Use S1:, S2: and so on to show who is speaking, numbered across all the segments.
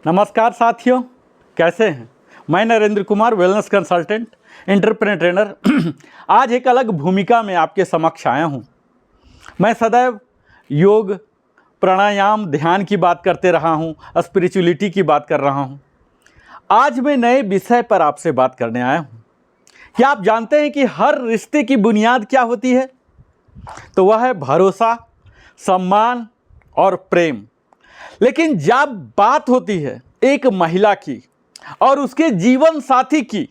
S1: नमस्कार साथियों, कैसे हैं? मैं Narendra Kumar, wellness consultant, entrepreneur trainer. आज एक अलग भूमिका में आपके समक्ष आया हूं। मैं सदैव योग, प्राणायाम, ध्यान की बात करते रहा हूं, स्पिरिचुअलिटी की बात कर रहा हूं। आज मैं नए विषय पर आपसे बात करने आया हूं। क्या आप जानते हैं कि हर रिश्ते की बुनियाद क्या होती है? तो वह है भरोसा, सम्मान और प्रेम। लेकिन जब बात होती है एक महिला की और उसके जीवन साथी की,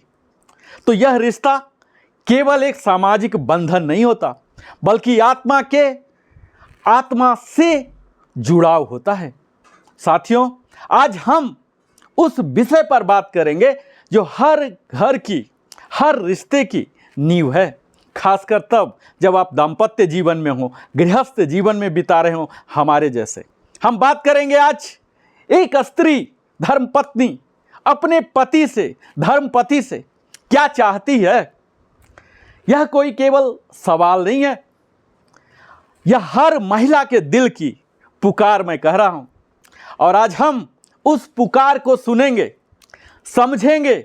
S1: तो यह रिश्ता केवल एक सामाजिक बंधन नहीं होता, बल्कि आत्मा से जुड़ाव होता है। साथियों, आज हम उस विषय पर बात करेंगे जो हर घर की, हर रिश्ते की नींव है, खासकर तब जब आप दाम्पत्य जीवन में हो, गृहस्थ जीवन में बिता रहे हो हमारे जैसे। हम बात करेंगे आज एक स्त्री, धर्मपत्नी अपने पति से, धर्मपति से क्या चाहती है। यह कोई केवल सवाल नहीं है, यह हर महिला के दिल की पुकार मैं कह रहा हूं। और आज हम उस पुकार को सुनेंगे, समझेंगे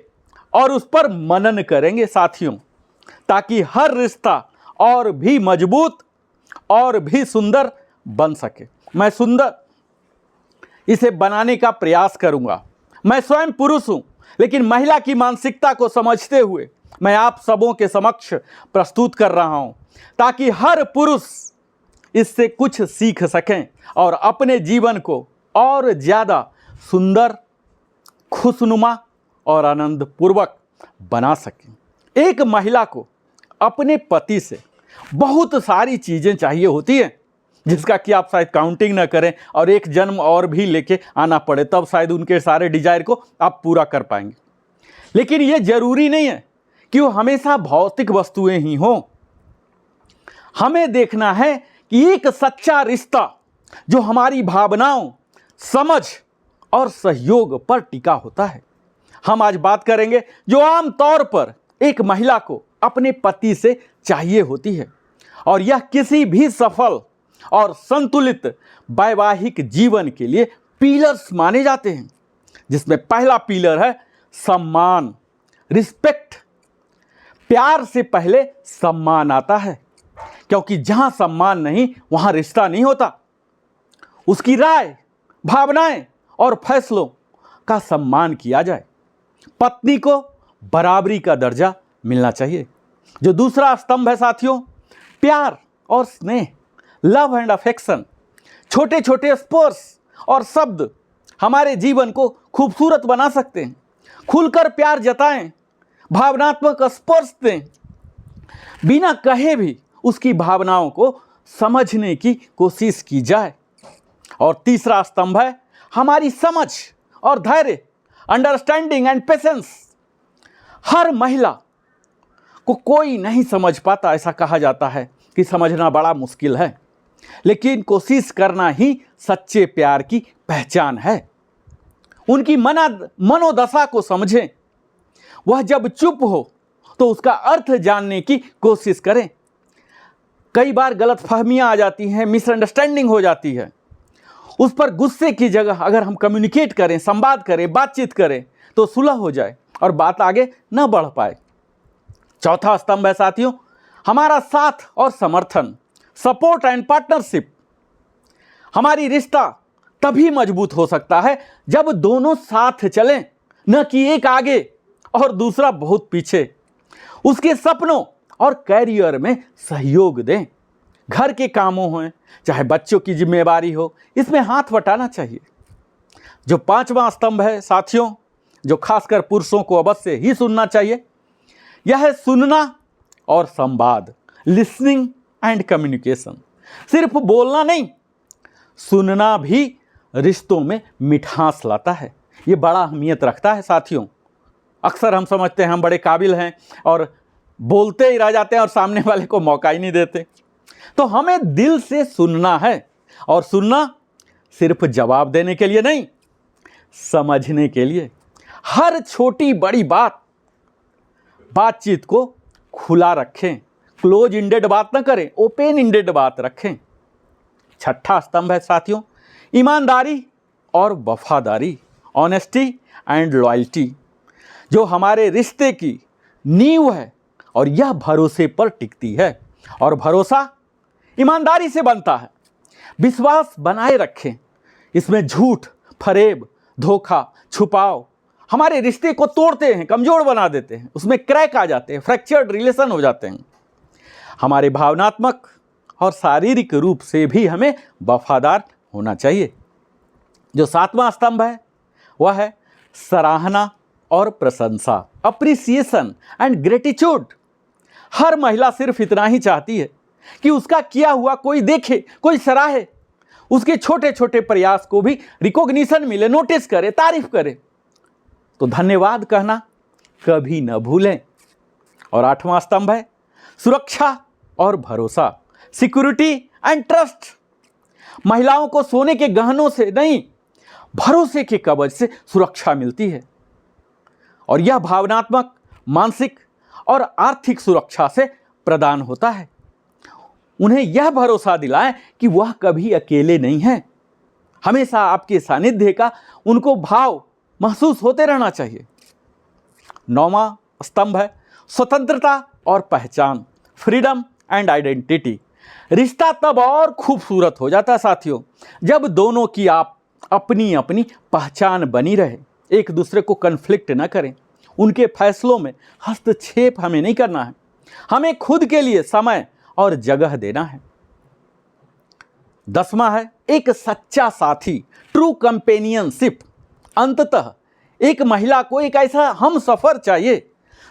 S1: और उस पर मनन करेंगे साथियों, ताकि हर रिश्ता और भी मजबूत और भी सुंदर बन सके। मैं सुंदर इसे बनाने का प्रयास करूंगा। मैं स्वयं पुरुष हूं, लेकिन महिला की मानसिकता को समझते हुए मैं आप सबों के समक्ष प्रस्तुत कर रहा हूं, ताकि हर पुरुष इससे कुछ सीख सकें और अपने जीवन को और ज़्यादा सुंदर, खुशनुमा और आनंदपूर्वक बना सकें। एक महिला को अपने पति से बहुत सारी चीज़ें चाहिए होती हैं, जिसका कि आप शायद काउंटिंग ना करें और एक जन्म और भी लेके आना पड़े, तब शायद उनके सारे डिजायर को आप पूरा कर पाएंगे। लेकिन ये जरूरी नहीं है कि वो हमेशा भौतिक वस्तुएं ही हों। हमें देखना है कि एक सच्चा रिश्ता जो हमारी भावनाओं, समझ और सहयोग पर टिका होता है। हम आज बात करेंगे जो आम तौर पर एक महिला को अपने पति से चाहिए होती है, और यह किसी भी सफल और संतुलित वैवाहिक जीवन के लिए पिलर्स माने जाते हैं, जिसमें पहला पिलर है सम्मान, रिस्पेक्ट। प्यार से पहले सम्मान आता है, क्योंकि जहां सम्मान नहीं वहां रिश्ता नहीं होता। उसकी राय, भावनाएं और फैसलों का सम्मान किया जाए। पत्नी को बराबरी का दर्जा मिलना चाहिए। जो दूसरा स्तंभ है साथियों, प्यार और स्नेह, लव एंड अफेक्शन। छोटे छोटे स्पर्श और शब्द हमारे जीवन को खूबसूरत बना सकते हैं। खुलकर प्यार जताएं, भावनात्मक स्पर्श दें, बिना कहे भी उसकी भावनाओं को समझने की कोशिश की जाए। और तीसरा स्तंभ है हमारी समझ और धैर्य, अंडरस्टैंडिंग एंड पेशेंस। हर महिला को कोई नहीं समझ पाता। ऐसा कहा जाता है कि समझना बड़ा मुश्किल है, लेकिन कोशिश करना ही सच्चे प्यार की पहचान है। उनकी मनोदशा को समझें। वह जब चुप हो तो उसका अर्थ जानने की कोशिश करें। कई बार गलतफहमियां आ जाती हैं, मिसअंडरस्टैंडिंग हो जाती है। उस पर गुस्से की जगह अगर हम कम्युनिकेट करें, संवाद करें, बातचीत करें, तो सुलह हो जाए और बात आगे न बढ़ पाए। चौथा स्तंभ है साथियों हमारा साथ और समर्थन, सपोर्ट एंड पार्टनरशिप। हमारी रिश्ता तभी मजबूत हो सकता है जब दोनों साथ चलें, न कि एक आगे और दूसरा बहुत पीछे। उसके सपनों और कैरियर में सहयोग दें। घर के कामों हों, चाहे बच्चों की जिम्मेवारी हो, इसमें हाथ बटाना चाहिए। जो पांचवा स्तंभ है साथियों, जो खासकर पुरुषों को अवश्य ही सुनना चाहिए, यह है सुनना और संवाद, लिसनिंग एंड कम्युनिकेशन। सिर्फ बोलना नहीं, सुनना भी रिश्तों में मिठास लाता है। ये बड़ा अहमियत रखता है साथियों। अक्सर हम समझते हैं हम बड़े काबिल हैं और बोलते ही रह जाते हैं और सामने वाले को मौका ही नहीं देते। तो हमें दिल से सुनना है, और सुनना सिर्फ जवाब देने के लिए नहीं, समझने के लिए। हर छोटी बड़ी बातचीत को खुला रखें। क्लोज इंडेड बात ना करें, ओपन इंडेड बात रखें। छठा स्तंभ है साथियों ईमानदारी और वफादारी ऑनेस्टी एंड लॉयल्टी, जो हमारे रिश्ते की नींव है और यह भरोसे पर टिकती है। और भरोसा ईमानदारी से बनता है। विश्वास बनाए रखें, इसमें झूठ, फरेब, धोखा, छुपाव हमारे रिश्ते को तोड़ते हैं, कमज़ोर बना देते हैं, उसमें क्रैक आ जाते हैं, फ्रैक्चर्ड रिलेशन हो जाते हैं। हमारे भावनात्मक और शारीरिक रूप से भी हमें वफादार होना चाहिए। जो 7वां स्तंभ है वह है सराहना और प्रशंसा, अप्रिसिएशन एंड ग्रेटिट्यूड। हर महिला सिर्फ इतना ही चाहती है कि उसका किया हुआ कोई देखे, कोई सराहे, उसके छोटे छोटे प्रयास को भी रिकॉग्निशन मिले, नोटिस करे, तारीफ करे। तो धन्यवाद कहना कभी न भूलें। और 8वां स्तंभ है सुरक्षा और भरोसा, सिक्योरिटी एंड ट्रस्ट। महिलाओं को सोने के गहनों से नहीं, भरोसे के कवच से सुरक्षा मिलती है। और यह भावनात्मक, मानसिक और आर्थिक सुरक्षा से प्रदान होता है। उन्हें यह भरोसा दिलाएं कि वह कभी अकेले नहीं है। हमेशा आपके सानिध्य का उनको भाव महसूस होते रहना चाहिए। 9वां स्तंभ है स्वतंत्रता और पहचान, फ्रीडम एंड आइडेंटिटी। रिश्ता तब और खूबसूरत हो जाता है साथियों, जब दोनों की आप अपनी अपनी पहचान बनी रहे, एक दूसरे को कन्फ्लिक्ट न करें, उनके फैसलों में हस्तक्षेप हमें नहीं करना है, हमें खुद के लिए समय और जगह देना है। 10वां है एक सच्चा साथी, ट्रू कंपेनियनशिप। अंततः एक महिला को एक ऐसा हम सफर चाहिए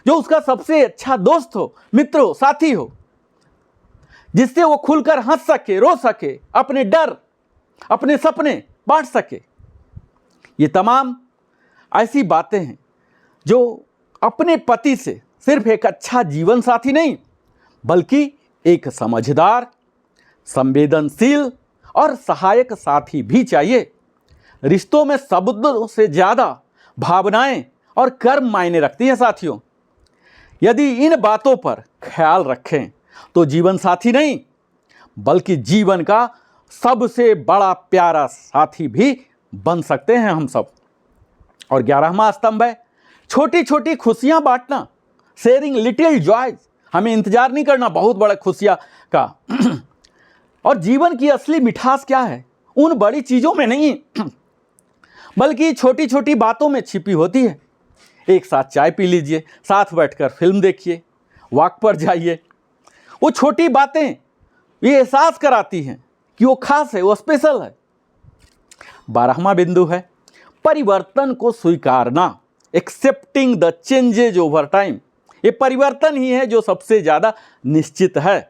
S1: जो उसका सबसे अच्छा दोस्त हो, मित्र हो, साथी हो, जिससे वो खुलकर हंस सके, रो सके, अपने डर, अपने सपने बांट सके। ये तमाम ऐसी बातें हैं जो अपने पति से सिर्फ एक अच्छा जीवन साथी नहीं, बल्कि एक समझदार, संवेदनशील और सहायक साथी भी चाहिए। रिश्तों में शब्दों से ज़्यादा भावनाएं और कर्म मायने रखती हैं साथियों। यदि इन बातों पर ख्याल रखें तो जीवन साथी नहीं, बल्कि जीवन का सबसे बड़ा प्यारा साथी भी बन सकते हैं हम सब। और 11वां स्तंभ है छोटी छोटी खुशियां बांटना, शेयरिंग लिटिल जॉयज। हमें इंतजार नहीं करना बहुत बड़ा खुशियां का। और जीवन की असली मिठास क्या है? उन बड़ी चीज़ों में नहीं, बल्कि छोटी छोटी बातों में छिपी होती है। एक साथ चाय पी लीजिए, साथ बैठकर फिल्म देखिए, वॉक पर जाइए। वो छोटी बातें ये एहसास कराती हैं कि वो खास है, वो स्पेशल है। 12वां बिंदु है परिवर्तन को स्वीकारना, accepting the changes over time. ये परिवर्तन ही है जो सबसे ज़्यादा निश्चित है।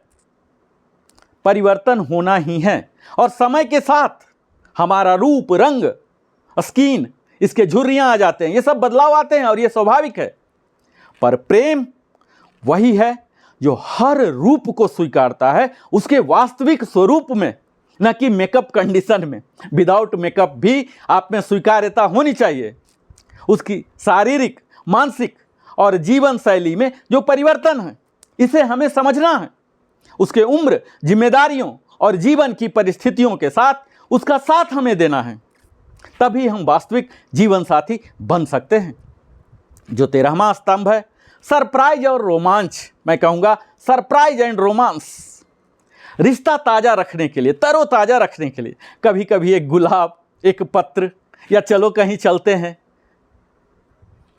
S1: परिवर्तन होना ही है और समय के साथ हमारा रूप, रंग, स्किन, इसके झुर्रियाँ आ जाते हैं, ये सब बदलाव आते हैं और ये स्वाभाविक है। पर प्रेम वही है जो हर रूप को स्वीकारता है उसके वास्तविक स्वरूप में, न कि मेकअप कंडीशन में। विदाउट मेकअप भी आप में स्वीकार्यता होनी चाहिए। उसकी शारीरिक, मानसिक और जीवन शैली में जो परिवर्तन है, इसे हमें समझना है। उसके उम्र, जिम्मेदारियों और जीवन की परिस्थितियों के साथ उसका साथ हमें देना है, तभी हम वास्तविक जीवन साथी बन सकते हैं। जो 13वां स्तंभ है सरप्राइज और रोमांच, मैं कहूँगा सरप्राइज एंड रोमांस। रिश्ता ताज़ा रखने के लिए, तरोताज़ा रखने के लिए कभी कभी एक गुलाब, एक पत्र, या चलो कहीं चलते हैं,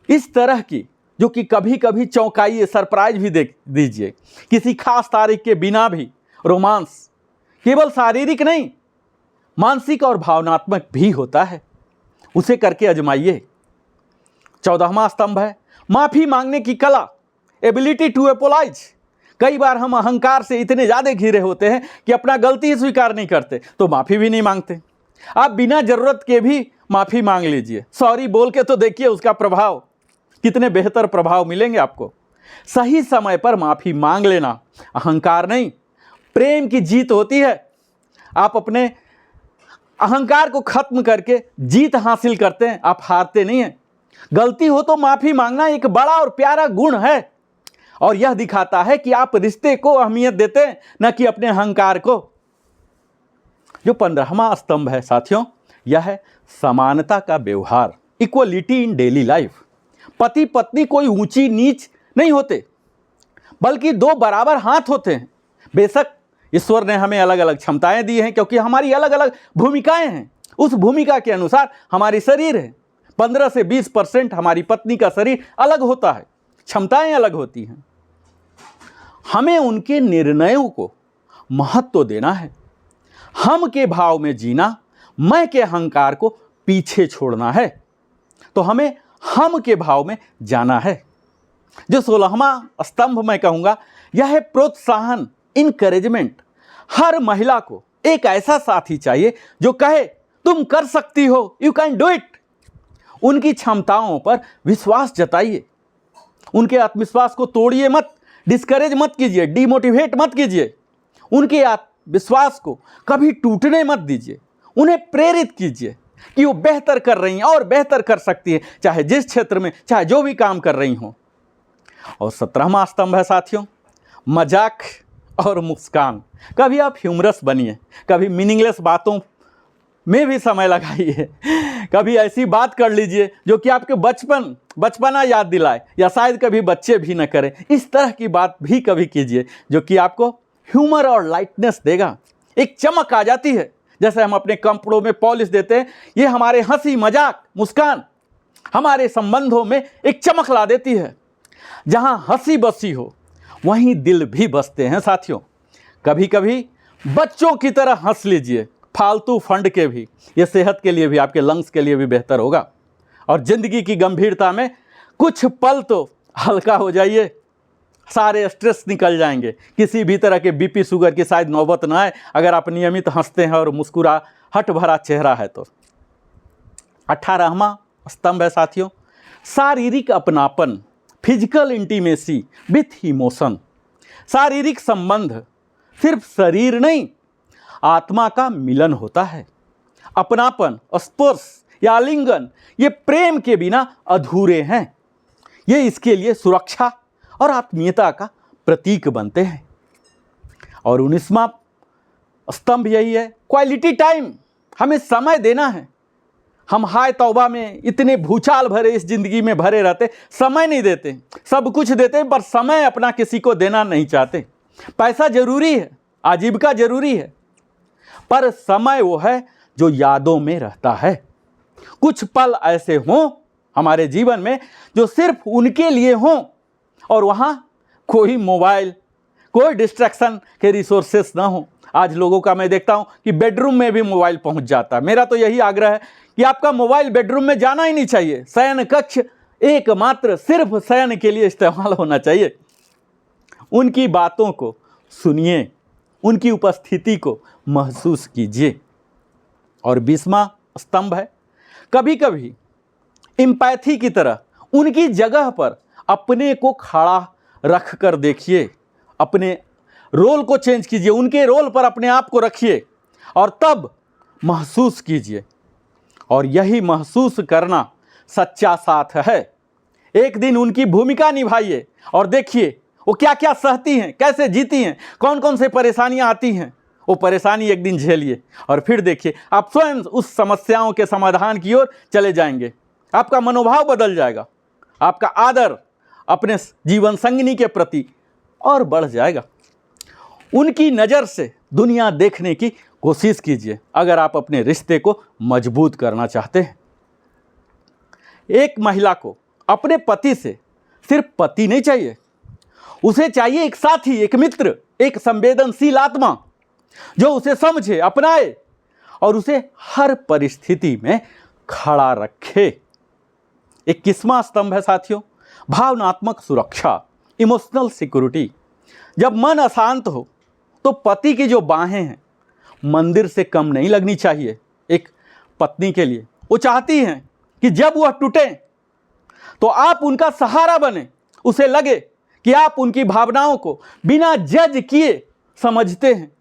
S1: इस तरह की जो कि कभी कभी चौंकाइए, सरप्राइज भी दे दीजिए। किसी खास तारीख के बिना भी रोमांस केवल शारीरिक नहीं, मानसिक और भावनात्मक भी होता है। उसे करके आजमाइए। 14वां स्तंभ है माफ़ी मांगने की कला, एबिलिटी टू अपोलाइज। कई बार हम अहंकार से इतने ज़्यादा घिरे होते हैं कि अपना गलती स्वीकार नहीं करते, तो माफ़ी भी नहीं मांगते। आप बिना ज़रूरत के भी माफ़ी मांग लीजिए, सॉरी बोल के तो देखिए उसका प्रभाव, कितने बेहतर प्रभाव मिलेंगे आपको। सही समय पर माफ़ी मांग लेना अहंकार नहीं, प्रेम की जीत होती है। आप अपने अहंकार को खत्म करके जीत हासिल करते हैं, आप हारते नहीं हैं। गलती हो तो माफ़ी मांगना एक बड़ा और प्यारा गुण है, और यह दिखाता है कि आप रिश्ते को अहमियत देते हैं, न कि अपने अहंकार को। जो 15वां स्तंभ है साथियों, यह है समानता का व्यवहार, इक्वलिटी इन डेली लाइफ। पति पत्नी कोई ऊंची नीच नहीं होते, बल्कि दो बराबर हाथ होते हैं। बेशक ईश्वर ने हमें अलग अलग क्षमताएं दी हैं, क्योंकि हमारी अलग अलग भूमिकाएं हैं। उस भूमिका के अनुसार हमारी शरीर है। 15 से 20% हमारी पत्नी का शरीर अलग होता है, क्षमताएं अलग होती हैं। हमें उनके निर्णयों को महत्व देना है, हम के भाव में जीना, मैं के अहंकार को पीछे छोड़ना है। तो हमें हम के भाव में जाना है। जो 16वां स्तंभ मैं कहूँगा, यह है प्रोत्साहन, इनकरेजमेंट। हर महिला को एक ऐसा साथी चाहिए जो कहे तुम कर सकती हो, यू कैन डू इट। उनकी क्षमताओं पर विश्वास जताइए, उनके आत्मविश्वास को तोड़िए मत, डिस्करेज मत कीजिए, डिमोटिवेट मत कीजिए। उनके आत्मविश्वास को कभी टूटने मत दीजिए। उन्हें प्रेरित कीजिए कि वो बेहतर कर रही हैं और बेहतर कर सकती है, चाहे जिस क्षेत्र में, चाहे जो भी काम कर रही हों। और 17वां स्तंभ है साथियों, मजाक और मुस्कान। कभी आप ह्यूमरस बनिए, कभी मीनिंगलेस बातों में भी समय लगाइए। कभी ऐसी बात कर लीजिए जो कि आपके बचपना याद दिलाए, या शायद कभी बच्चे भी न करें। इस तरह की बात भी कभी कीजिए जो कि आपको ह्यूमर और लाइटनेस देगा। एक चमक आ जाती है, जैसे हम अपने कपड़ों में पॉलिश देते हैं। ये हमारे हंसी मजाक मुस्कान हमारे संबंधों में एक चमक ला देती है। जहां हंसी बसी हो वहीं दिल भी बसते हैं साथियों। कभी कभी बच्चों की तरह हंस लीजिए, फालतू फंड के भी। ये सेहत के लिए भी, आपके लंग्स के लिए भी बेहतर होगा। और जिंदगी की गंभीरता में कुछ पल तो हल्का हो जाइए, सारे स्ट्रेस निकल जाएंगे। किसी भी तरह के बीपी शुगर की शायद नौबत ना आए, अगर आप नियमित हंसते हैं और मुस्कुराहट भरा चेहरा है तो। 18वां स्तंभ है साथियों, शारीरिक अपनापन, फिजिकल इंटीमेसी विथ इमोशन। शारीरिक संबंध सिर्फ शरीर नहीं, आत्मा का मिलन होता है। अपनापन, स्पर्श या आलिंगन ये प्रेम के बिना अधूरे हैं। ये इसके लिए सुरक्षा और आत्मीयता का प्रतीक बनते हैं। और 19वां स्तंभ यही है, क्वालिटी टाइम। हमें समय देना है। हम हाय तौबा में इतने भूचाल भरे इस जिंदगी में भरे रहते, समय नहीं देते। सब कुछ देते पर समय अपना किसी को देना नहीं चाहते। पैसा जरूरी है, आजीविका जरूरी है, पर समय वो है जो यादों में रहता है। कुछ पल ऐसे हों हमारे जीवन में जो सिर्फ उनके लिए हों, और वहाँ कोई मोबाइल, कोई डिस्ट्रैक्शन के रिसोर्सेस ना हो। आज लोगों का मैं देखता हूँ कि बेडरूम में भी मोबाइल पहुँच जाता है। मेरा तो यही आग्रह है कि आपका मोबाइल बेडरूम में जाना ही नहीं चाहिए। शयन कक्ष एकमात्र सिर्फ शयन के लिए इस्तेमाल होना चाहिए। उनकी बातों को सुनिए, उनकी उपस्थिति को महसूस कीजिए। और 20वां स्तंभ है, कभी कभी एम्पैथी की तरह उनकी जगह पर अपने को खड़ा रख कर देखिए। अपने रोल को चेंज कीजिए, उनके रोल पर अपने आप को रखिए और तब महसूस कीजिए। और यही महसूस करना सच्चा साथ है। एक दिन उनकी भूमिका निभाइए और देखिए वो क्या क्या सहती हैं, कैसे जीती हैं, कौन कौन से परेशानियां आती हैं। वो परेशानी एक दिन झेलिए और फिर देखिए आप स्वयं उस समस्याओं के समाधान की ओर चले जाएंगे। आपका मनोभाव बदल जाएगा, आपका आदर अपने जीवन संगिनी के प्रति और बढ़ जाएगा। उनकी नज़र से दुनिया देखने की कोशिश कीजिए अगर आप अपने रिश्ते को मजबूत करना चाहते हैं। एक महिला को अपने पति से सिर्फ पति नहीं चाहिए, उसे चाहिए एक साथी, एक मित्र, एक संवेदनशील आत्मा जो उसे समझे, अपनाए और उसे हर परिस्थिति में खड़ा रखे। 21वां स्तंभ है साथियों, भावनात्मक सुरक्षा, इमोशनल सिक्योरिटी। जब मन अशांत हो तो पति की जो बाहें हैं मंदिर से कम नहीं लगनी चाहिए। एक पत्नी के लिए वो चाहती हैं कि जब वह टूटे तो आप उनका सहारा बने, उसे लगे कि आप उनकी भावनाओं को बिना जज किए समझते हैं।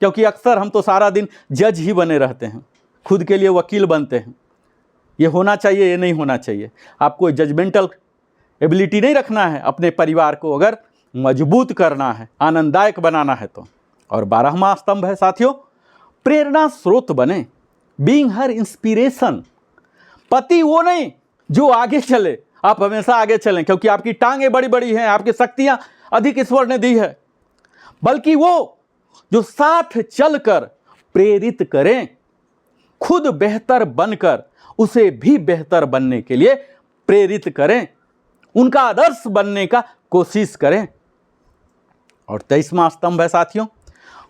S1: क्योंकि अक्सर हम तो सारा दिन जज ही बने रहते हैं, खुद के लिए वकील बनते हैं। ये होना चाहिए, ये नहीं होना चाहिए। आपको जजमेंटल एबिलिटी नहीं रखना है। अपने परिवार को अगर मजबूत करना है, आनंददायक बनाना है तो। और 12वां स्तंभ है साथियों, प्रेरणा स्रोत बने, बीइंग हर इंस्पिरेशन। पति वो नहीं जो आगे चले, आप हमेशा आगे चलें, क्योंकि आपकी टांगें बड़ी बड़ी हैं, आपकी शक्तियां अधिक ईश्वर ने दी है, बल्कि वो जो साथ चलकर प्रेरित करें, खुद बेहतर बनकर उसे भी बेहतर बनने के लिए प्रेरित करें, उनका आदर्श बनने का कोशिश करें। और 23वां स्तंभ है साथियों,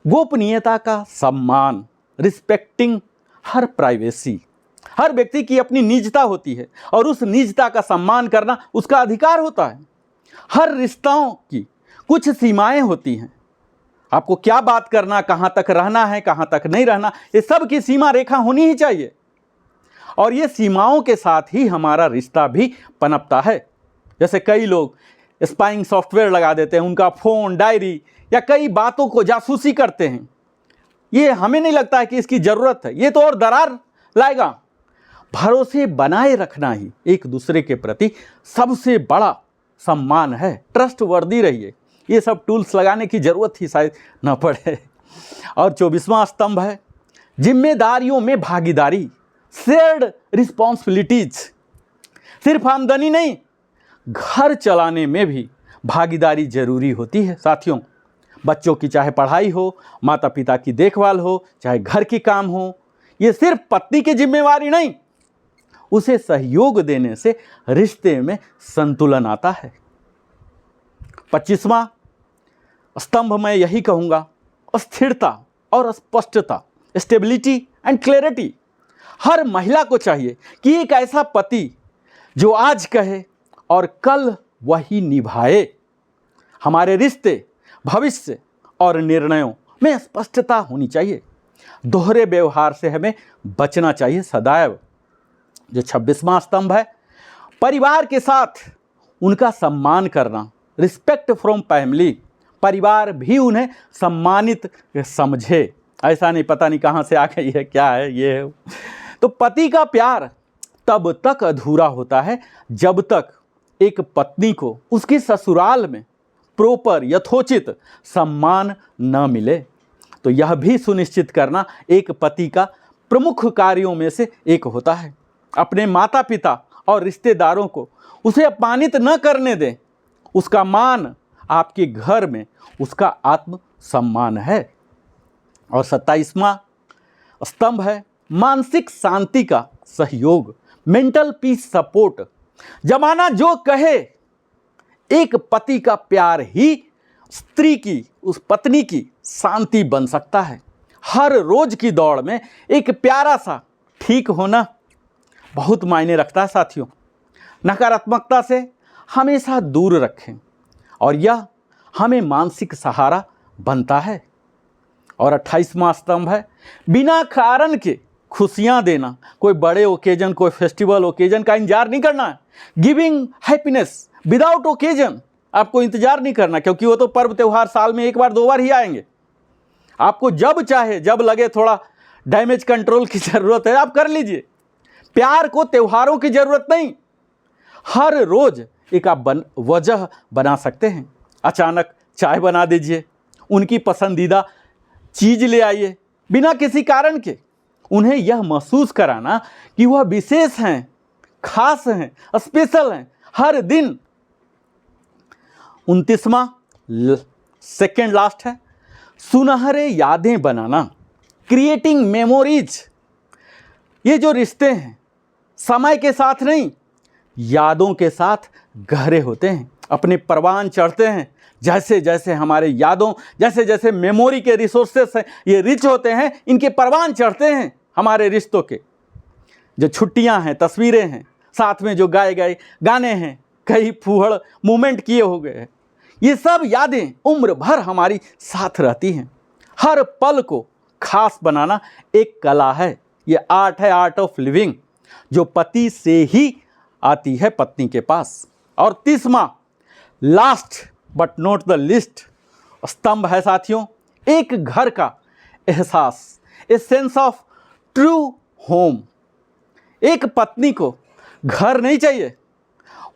S1: गोपनीयता का सम्मान, रिस्पेक्टिंग हर प्राइवेसी। हर व्यक्ति की अपनी निजता होती है और उस निजता का सम्मान करना उसका अधिकार होता है। हर रिश्तों की कुछ सीमाएं होती हैं, आपको क्या बात करना, कहां तक रहना है, कहां तक नहीं रहना, ये सब की सीमा रेखा होनी ही चाहिए। और ये सीमाओं के साथ ही हमारा रिश्ता भी पनपता है। जैसे कई लोग स्पाइंग सॉफ्टवेयर लगा देते हैं, उनका फ़ोन, डायरी या कई बातों को जासूसी करते हैं। ये हमें नहीं लगता है कि इसकी ज़रूरत है, ये तो और दरार लाएगा। भरोसे बनाए रखना ही एक दूसरे के प्रति सबसे बड़ा सम्मान है। ट्रस्ट वर्दी रहिए, ये सब टूल्स लगाने की ज़रूरत ही शायद न पड़े। और 24वां स्तंभ है जिम्मेदारियों में भागीदारी, शेयर्ड रिस्पॉन्सिबिलिटीज। सिर्फ आमदनी नहीं, घर चलाने में भी भागीदारी जरूरी होती है साथियों। बच्चों की चाहे पढ़ाई हो, माता पिता की देखभाल हो, चाहे घर की काम हो, ये सिर्फ पत्नी की जिम्मेवारी नहीं, उसे सहयोग देने से रिश्ते में संतुलन आता है। 25वां स्तंभ मैं यही कहूँगा, स्थिरता और स्पष्टता, स्टेबिलिटी एंड क्लैरिटी। हर महिला को चाहिए कि एक ऐसा पति जो आज कहे और कल वही निभाए। हमारे रिश्ते, भविष्य और निर्णयों में स्पष्टता होनी चाहिए। दोहरे व्यवहार से हमें बचना चाहिए सदैव। जो 26वां स्तंभ है, परिवार के साथ उनका सम्मान करना, रिस्पेक्ट फ्रॉम फैमिली। परिवार भी उन्हें सम्मानित समझे, ऐसा नहीं पता नहीं कहाँ से आ गई है, क्या है ये है। तो पति का प्यार तब तक अधूरा होता है जब तक एक पत्नी को उसकी ससुराल में प्रॉपर यथोचित सम्मान न मिले। तो यह भी सुनिश्चित करना एक पति का प्रमुख कार्यों में से एक होता है। अपने माता पिता और रिश्तेदारों को उसे अपमानित न करने दें। उसका मान आपके घर में उसका आत्म सम्मान है। और 27वां स्तंभ है मानसिक शांति का सहयोग, मेंटल पीस सपोर्ट। जमाना जो कहे, एक पति का प्यार ही स्त्री की, उस पत्नी की शांति बन सकता है। हर रोज की दौड़ में एक प्यारा सा ठीक होना बहुत मायने रखता है साथियों। नकारात्मकता से हमेशा दूर रखें और यह हमें मानसिक सहारा बनता है। और 28वां स्तंभ है बिना कारण के खुशियां देना। कोई बड़े ओकेजन, कोई फेस्टिवल ओकेजन का इंतजार नहीं करना है। गिविंग हैप्पीनेस विदाउट ओकेजन, आपको इंतजार नहीं करना, क्योंकि वो तो पर्व त्यौहार साल में एक बार दो बार ही आएंगे। आपको जब चाहे, जब लगे थोड़ा डैमेज कंट्रोल की ज़रूरत है, आप कर लीजिए। प्यार को त्योहारों की ज़रूरत नहीं, हर रोज एक आप वजह बना सकते हैं। अचानक चाय बना दीजिए, उनकी पसंदीदा चीज़ ले आइए, बिना किसी कारण के। उन्हें यह महसूस कराना कि वह विशेष हैं, खास हैं, स्पेशल हैं हर दिन। 29वां सेकेंड लास्ट है सुनहरे यादें बनाना, क्रिएटिंग मेमोरीज। ये जो रिश्ते हैं समय के साथ नहीं, यादों के साथ गहरे होते हैं, अपने परवान चढ़ते हैं। जैसे जैसे हमारे यादों, जैसे जैसे मेमोरी के रिसोर्सेस हैं ये रिच होते हैं, इनके परवान चढ़ते हैं हमारे रिश्तों के। जो छुट्टियां हैं, तस्वीरें हैं, साथ में जो गाए गए गाने हैं, कई फूहड़ मोमेंट किए हो गए हैं, ये सब यादें उम्र भर हमारी साथ रहती हैं। हर पल को खास बनाना एक कला है, ये आर्ट है, आर्ट ऑफ लिविंग, जो पति से ही आती है पत्नी के पास। और 30वां last but not the list स्तंभ है साथियों एक घर का एहसास, a sense of true home. एक पत्नी को घर नहीं चाहिए,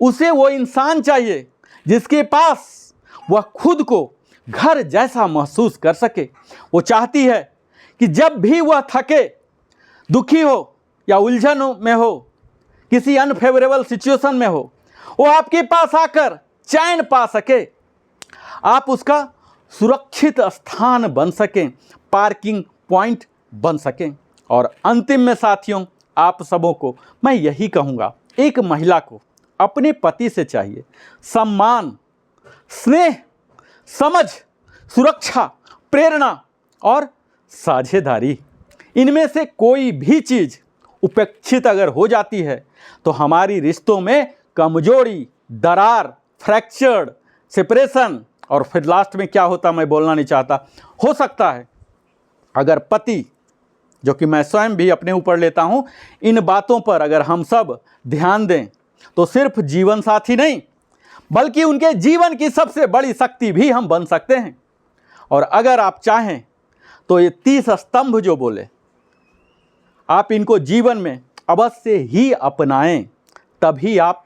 S1: उसे वो इंसान चाहिए जिसके पास वह खुद को घर जैसा महसूस कर सके। वो चाहती है कि जब भी वह थके, दुखी हो या उलझन में हो, किसी अनफेवरेबल सिचुएशन में हो, वो आपके पास आकर चैन पा सके, आप उसका सुरक्षित स्थान बन सकें, पार्किंग पॉइंट बन सकें। और अंतिम में साथियों, आप सबों को मैं यही कहूँगा, एक महिला को अपने पति से चाहिए सम्मान, स्नेह, समझ, सुरक्षा, प्रेरणा और साझेदारी। इनमें से कोई भी चीज़ उपेक्षित अगर हो जाती है तो हमारी रिश्तों में कमजोरी, दरार, फ्रैक्चर्ड, सेपरेशन और फिर लास्ट में क्या होता मैं बोलना नहीं चाहता, हो सकता है अगर पति, जो कि मैं स्वयं भी अपने ऊपर लेता हूं, इन बातों पर अगर हम सब ध्यान दें तो सिर्फ जीवन साथी नहीं बल्कि उनके जीवन की सबसे बड़ी शक्ति भी हम बन सकते हैं। और अगर आप चाहें तो ये 30 स्तंभ जो बोले, आप इनको जीवन में अवश्य ही अपनाएं, तभी आप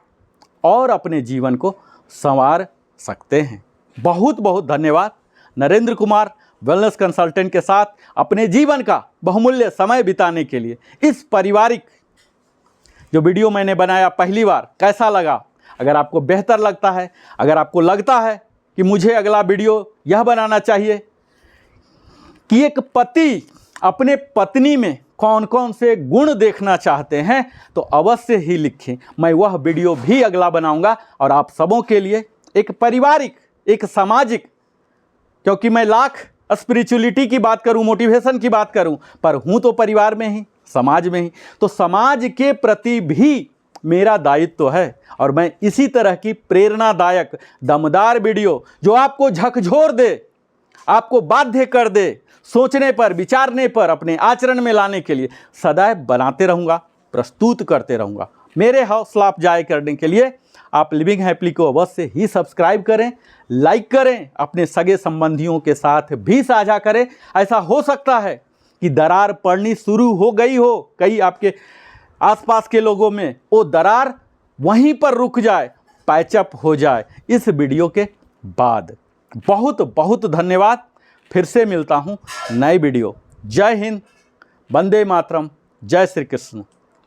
S1: और अपने जीवन को संवार सकते हैं। बहुत बहुत धन्यवाद। नरेंद्र कुमार वेलनेस कंसल्टेंट के साथ अपने जीवन का बहुमूल्य समय बिताने के लिए इस पारिवारिक जो वीडियो मैंने बनाया पहली बार, कैसा लगा? अगर आपको बेहतर लगता है, अगर आपको लगता है कि मुझे अगला वीडियो यह बनाना चाहिए कि एक पति अपने पत्नी में कौन कौन से गुण देखना चाहते हैं, तो अवश्य ही लिखें। मैं वह वीडियो भी अगला बनाऊंगा और आप सबों के लिए एक पारिवारिक, एक सामाजिक, क्योंकि मैं लाख स्पिरिचुअलिटी की बात करूं, मोटिवेशन की बात करूं, पर हूं तो परिवार में ही, समाज में ही, तो समाज के प्रति भी मेरा दायित्व है। और मैं इसी तरह की प्रेरणादायक, दमदार वीडियो जो आपको झकझोर दे, आपको बाध्य कर दे, सोचने पर, विचारने पर, अपने आचरण में लाने के लिए सदैव बनाते रहूँगा, प्रस्तुत करते रहूँगा। मेरे हौसला अफजाई करने के लिए आप लिविंग हैप्पीली को अवश्य ही सब्सक्राइब करें, लाइक करें, अपने सगे संबंधियों के साथ भी साझा करें। ऐसा हो सकता है कि दरार पड़नी शुरू हो गई हो कई आपके आसपास के लोगों में, वो दरार वहीं पर रुक जाए, पैचअप हो जाए इस वीडियो के बाद। बहुत बहुत धन्यवाद। फिर से मिलता हूँ नए वीडियो। जय हिंद, वंदे मातरम, जय श्री कृष्ण।